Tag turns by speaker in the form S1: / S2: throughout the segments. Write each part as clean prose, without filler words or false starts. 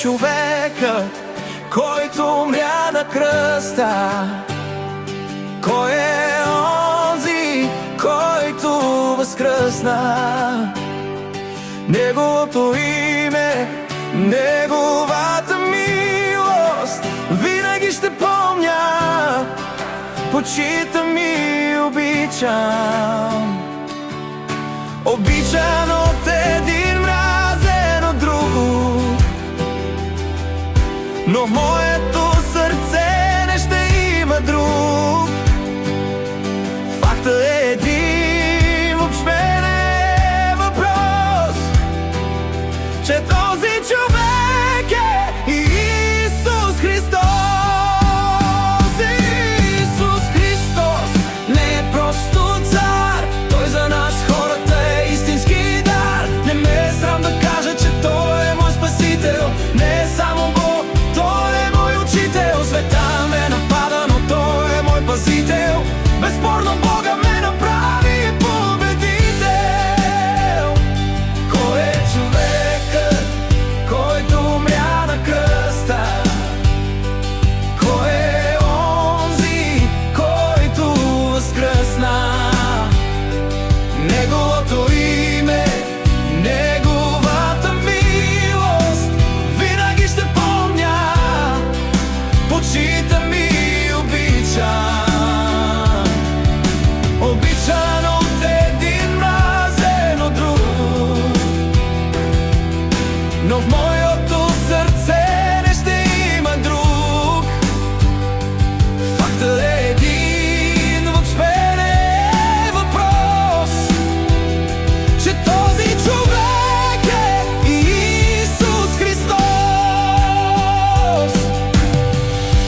S1: човекът, който умря на кръста? Кой е онзи, който възкръсна? Неговото име, неговата милост винаги ще помня. Почитам и обичам, обичан от един, мразен от друг, но в моето сърце не ще има друг. Фактът е един, въобще не е въпрос, че този човек е Исус Христос. Исус Христос не е просто цар, Той за нас хората е истински дар. Не ме е срам да кажа, че Той е мой спасител. Не е само Бог, Той е мой учител. Света ме напада, но Той е мой пазител. Безспорно Бога ме направи победител. Кой е човекът, който умря на кръста? Кой е онзи, който възкръсна? Неговото име, неговата милост винаги ще помня. Почитам и обичам, обичан от един, мразен от друг, но в моето сърце не ще има друг. Фактът е един, въобще не е въпрос, че този човек е Исус Христос.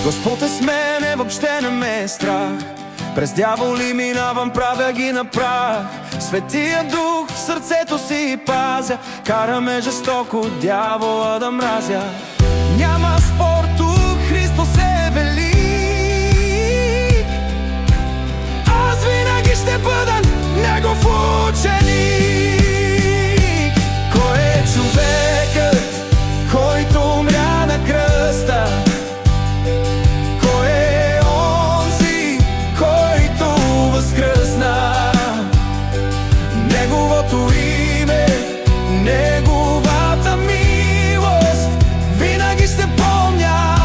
S1: Господ е с мене, въобще не ме е страх. През дяволи минавам, правя ги на прах. Светия Дух в сърцето си пазя, караме жестоко дявола да мразя. Няма спор, тук Христос е велик. Аз винаги ще бъда Негов ученик. Кой е човекът, който умря на кръста? Кой е онзи, който възкръсна? Неговото име, неговата милост винаги ще помня.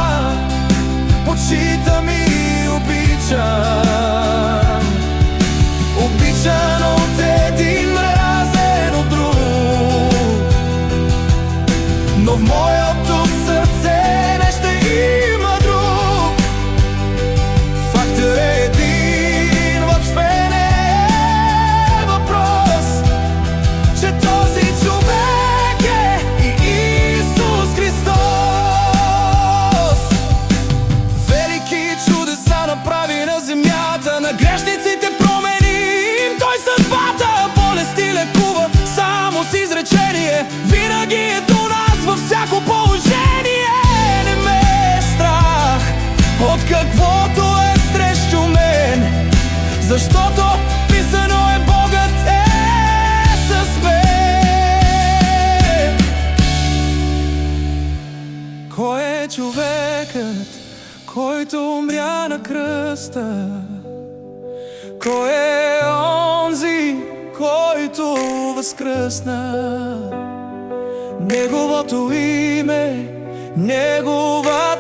S1: Почитам и обичам, обичан от един, мразен от друг, но в моето сърце не ще има друг. Фактът е един, въобще не е въпрос, че този човек е Исус Христос. Велики чудеса направи на земята, на грешниците промени им Той съдбата. Болести лекува само с изречение, винаги е до нас във всяко положение. Не ме е страх от каквото е срещу мен, защото писано е, Богът е с мен. Кой е човекът, който умря на кръста? Кой е онзи, който възкръсна? Неговото име, негова